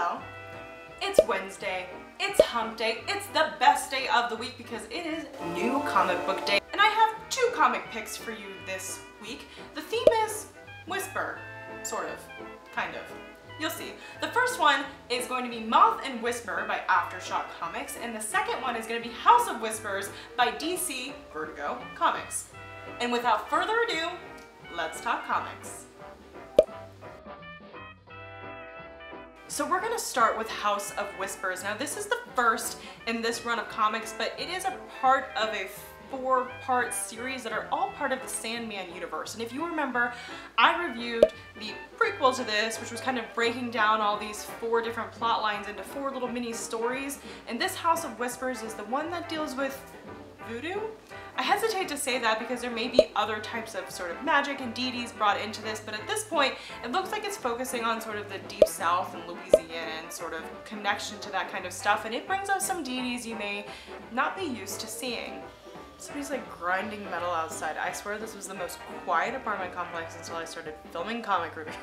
Hello. It's Wednesday, it's hump day, it's the best day of the week because it is new comic book day. And I have two comic picks for you this week. The theme is Whisper, sort of, kind of. You'll see. The first one is going to be Moth and Whisper by Aftershock Comics, and the second one is going to be House of Whispers by DC Vertigo Comics. And without further ado, let's talk comics. So we're going to start with House of Whispers. Now this is the first in this run of comics, but it is a part of a four-part series that are all part of the Sandman universe. And if you remember, I reviewed the prequel to this, which was kind of breaking down all these four different plot lines into four little mini stories. And this House of Whispers is the one that deals with voodoo? I hesitate to say that because there may be other types of sort of magic and deities brought into this, but at this point it looks like it's focusing on sort of the deep south and Louisiana and sort of connection to that kind of stuff, and it brings out some deities you may not be used to seeing. Somebody's like grinding metal outside. I swear this was the most quiet apartment complex until I started filming comic reviews.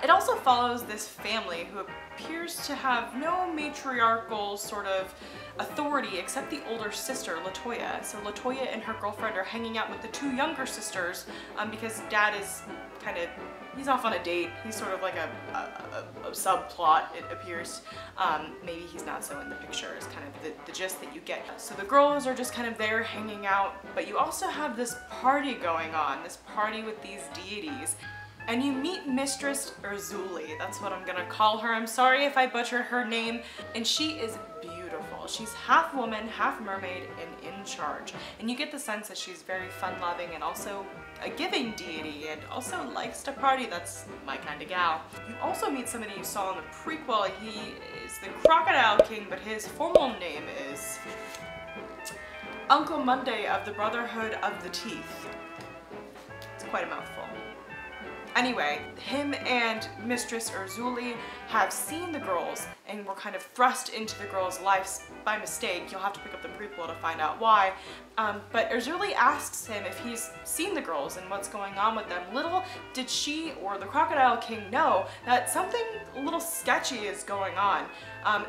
It also follows this family who appears to have no matriarchal sort of authority except the older sister, Latoya. So Latoya and her girlfriend are hanging out with the two younger sisters because dad is kind of, he's off on a date. He's sort of like a subplot, it appears. Maybe he's not so in the picture is kind of the gist that you get. So the girls are just kind of there hanging out, but you also have this party going on, this party with these deities. And you meet Mistress Urzuli, that's what I'm gonna call her. I'm sorry if I butchered her name. And she is beautiful. She's half woman, half mermaid, and in charge. And you get the sense that she's very fun-loving and also a giving deity and also likes to party. That's my kind of gal. You also meet somebody you saw in the prequel. He is the Crocodile King, but his formal name is Uncle Monday of the Brotherhood of the Teeth. It's quite a mouthful. Anyway, him and Mistress Urzuli have seen the girls and were kind of thrust into the girls' lives by mistake. You'll have to pick up the prequel to find out why. But Urzuli asks him if he's seen the girls and what's going on with them. Little did she or the Crocodile King know that something a little sketchy is going on.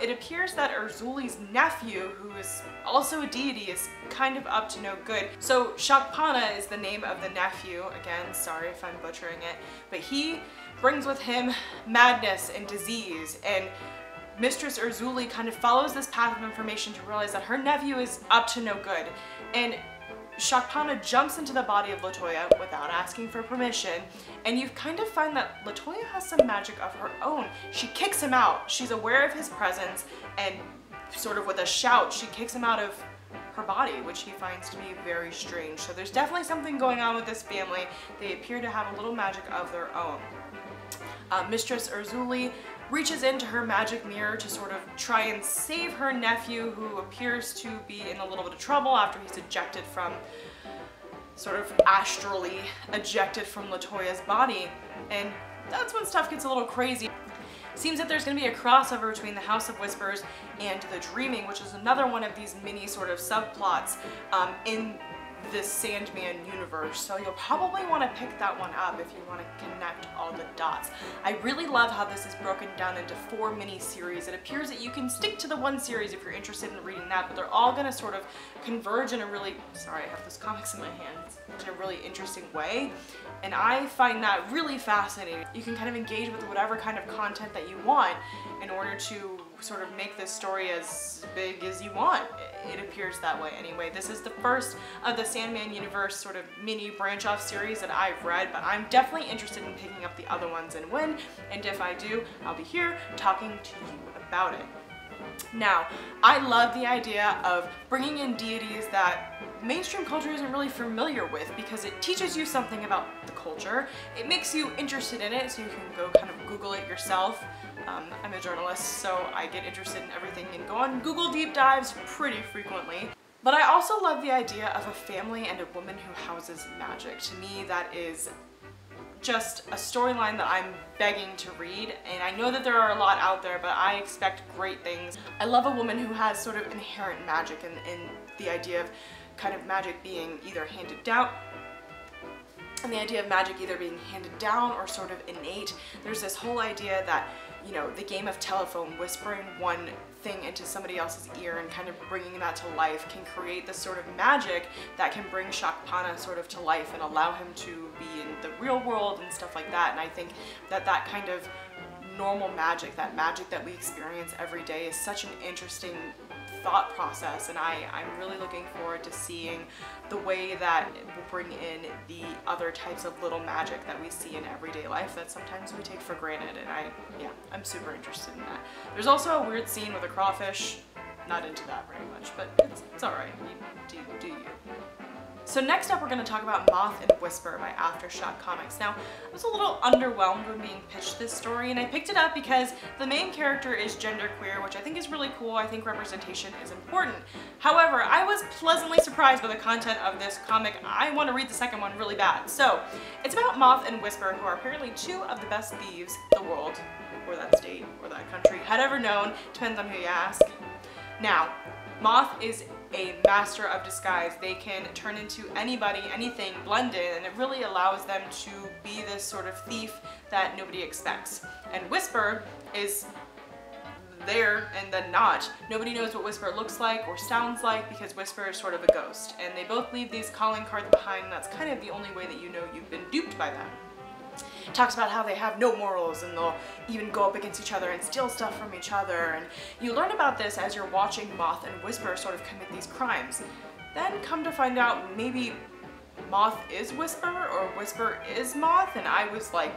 It appears that Urzuli's nephew, who is also a deity, is kind of up to no good. So Shakpana is the name of the nephew. Again, sorry if I'm butchering it. But he brings with him madness and disease, and Mistress Urzuli kind of follows this path of information to realize that her nephew is up to no good. And Shakpana jumps into the body of Latoya without asking for permission, and you kind of find that Latoya has some magic of her own. She kicks him out. She's aware of his presence, and sort of with a shout, she kicks him out of her body, which he finds to be very strange. So there's definitely something going on with this family. They appear to have a little magic of their own. Mistress Urzuli reaches into her magic mirror to sort of try and save her nephew, who appears to be in a little bit of trouble after he's ejected from, sort of astrally ejected from Latoya's body. And that's when stuff gets a little crazy. Seems that there's going to be a crossover between the House of Whispers and The Dreaming, which is another one of these mini sort of subplots in this Sandman universe. So you'll probably want to pick that one up if you want to connect all the dots. I really love how this is broken down into 4 mini series. It appears that you can stick to the one series if you're interested in reading that, but they're all going to sort of converge in a really, sorry, I have those comics in my hands, in a really interesting way. And I find that really fascinating. You can kind of engage with whatever kind of content that you want in order to sort of make this story as big as you want. It appears that way anyway. This is the first of the Sandman universe sort of mini branch off series that I've read, but I'm definitely interested in picking up the other ones and when, and if I do, I'll be here talking to you about it. Now, I love the idea of bringing in deities that mainstream culture isn't really familiar with because it teaches you something about the culture. It makes you interested in it so you can go kind of Google it yourself. I'm a journalist, so I get interested in everything and go on Google deep dives pretty frequently. But I also love the idea of a family and a woman who houses magic. To me, that is just a storyline that I'm begging to read, and I know that there are a lot out there, but I expect great things. I love a woman who has sort of inherent magic and the idea of kind of magic being either handed down, and the idea of magic either being handed down or sort of innate. There's this whole idea that you know, the game of telephone, whispering one thing into somebody else's ear and kind of bringing that to life can create this sort of magic that can bring Shakpana sort of to life and allow him to be in the real world and stuff like that. And I think that that kind of normal magic, that magic that we experience every day, is such an interesting thought process, and I'm really looking forward to seeing the way that it will bring in the other types of little magic that we see in everyday life that sometimes we take for granted, and I'm super interested in that. There's also a weird scene with a crawfish. Not into that very much, but it's alright. Do you. So next up, we're going to talk about Moth and Whisper by Aftershock Comics. Now, I was a little underwhelmed when being pitched this story, and I picked it up because the main character is genderqueer, which I think is really cool. I think representation is important. However, I was pleasantly surprised by the content of this comic. I want to read the second one really bad. So, it's about Moth and Whisper, who are apparently two of the best thieves the world, or that state, or that country had ever known. Depends on who you ask. Now, Moth is a master of disguise. They can turn into anybody, anything, blend in, and it really allows them to be this sort of thief that nobody expects. And Whisper is there and then not. Nobody knows what Whisper looks like or sounds like because Whisper is sort of a ghost. And they both leave these calling cards behind, and that's kind of the only way that you know you've been duped by them. It talks about how they have no morals and they'll even go up against each other and steal stuff from each other, and you learn about this as you're watching Moth and Whisper sort of commit these crimes. Then come to find out maybe Moth is Whisper or Whisper is Moth, and I was like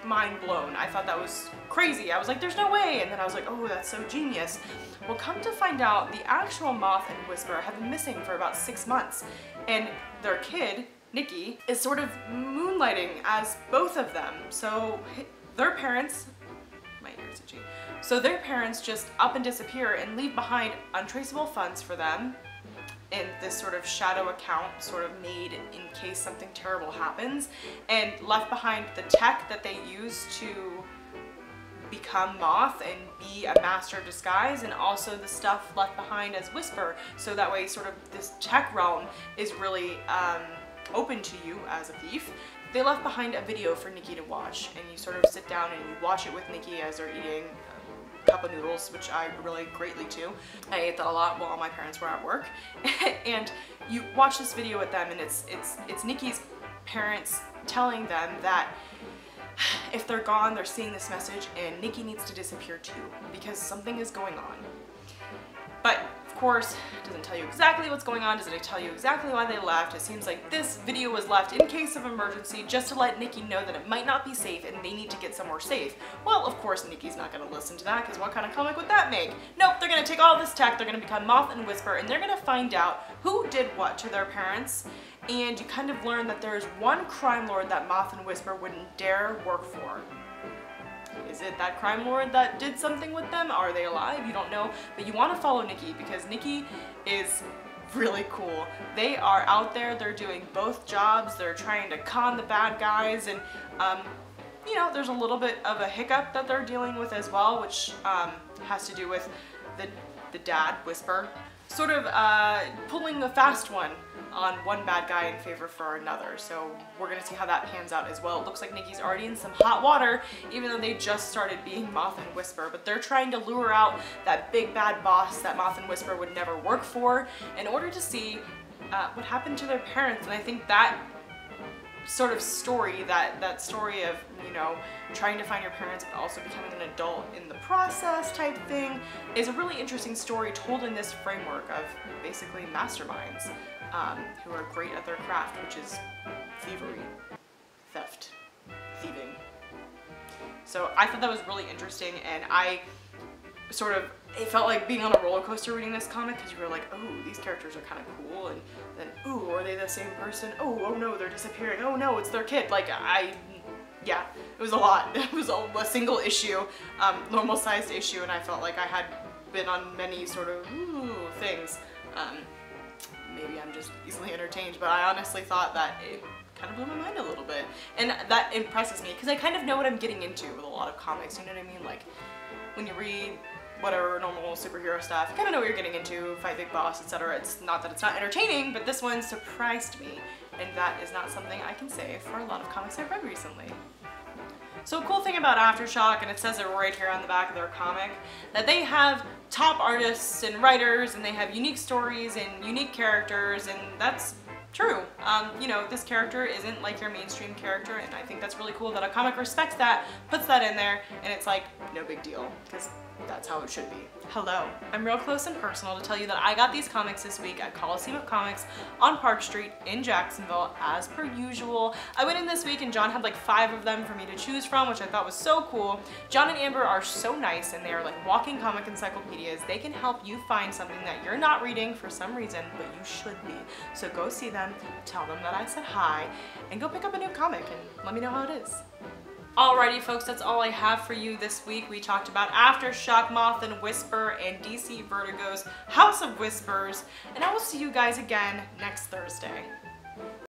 mind blown. I thought that was crazy. I was like, there's no way, and then I was like, oh, that's so genius. Well, come to find out the actual Moth and Whisper have been missing for about 6 months, and their kid, Nikki, is sort of moonlighting as both of them. So their parents, my ears itchy. So their parents just up and disappear and leave behind untraceable funds for them in this sort of shadow account sort of made in case something terrible happens, and left behind the tech that they use to become Moth and be a master of disguise, and also the stuff left behind as Whisper, so that way sort of this tech realm is really open to you as a thief. They left behind a video for Nikki to watch, and you sort of sit down and you watch it with Nikki as they're eating a cup of noodles, which I relate greatly to. I ate that a lot while my parents were at work. And you watch this video with them, and it's Nikki's parents telling them that if they're gone, they're seeing this message and Nikki needs to disappear too because something is going on. But of course, it doesn't tell you exactly what's going on. Doesn't it tell you exactly why they left? It seems like this video was left in case of emergency just to let Nikki know that it might not be safe and they need to get somewhere safe. Well, of course, Nikki's not going to listen to that, because what kind of comic would that make? Nope, they're going to take all this tech, they're going to become Moth and Whisper, and they're going to find out who did what to their parents. And you kind of learn that there's one crime lord that Moth and Whisper wouldn't dare work for. Is it that crime lord that did something with them? Are they alive? You don't know, but you want to follow Nikki because Nikki is really cool. They are out there, they're doing both jobs, they're trying to con the bad guys, and you know, there's a little bit of a hiccup that they're dealing with as well, which has to do with the dad, Whisper, sort of pulling the fast one on one bad guy in favor for another. So we're gonna see how that pans out as well. It looks like Nikki's already in some hot water, even though they just started being Moth and Whisper, but they're trying to lure out that big bad boss that Moth and Whisper would never work for in order to see what happened to their parents. And I think that sort of story, that story of, you know, trying to find your parents but also becoming an adult in the process type thing, is a really interesting story told in this framework of basically masterminds who are great at their craft, which is thievery, theft, thieving. So I thought that was really interesting, and it felt like being on a roller coaster reading this comic, because you were like, oh, these characters are kind of cool, and then, ooh, are they the same person? Oh no, they're disappearing. Oh no, it's their kid. Like, yeah, it was a lot. It was a single issue, normal sized issue, and I felt like I had been on many sort of things. Maybe I'm just easily entertained, but I honestly thought that it kind of blew my mind a little bit. And that impresses me, because I kind of know what I'm getting into with a lot of comics, you know what I mean? Like, when you read whatever normal superhero stuff, you kind of know what you're getting into, fight big boss, etc. It's not that it's not entertaining, but this one surprised me, and that is not something I can say for a lot of comics I've read recently. So a cool thing about Aftershock, and it says it right here on the back of their comic, that they have top artists and writers, and they have unique stories and unique characters, and that's true. You know, this character isn't like your mainstream character, and I think that's really cool that a comic respects that, puts that in there, and it's like, no big deal, because that's how it should be. Hello, I'm real close and personal to tell you that I got these comics this week at Coliseum of Comics on Park Street in Jacksonville, as per usual. I went in this week and John had like 5 of them for me to choose from, which I thought was so cool. John and Amber are so nice, and they are like walking comic encyclopedias. They can help you find something that you're not reading for some reason, but you should be. So go see them, tell them that I said hi, and go pick up a new comic and let me know how it is. Alrighty folks, that's all I have for you this week. We talked about Aftershock, Moth and Whisper, and DC Vertigo's House of Whispers, and I will see you guys again next Thursday.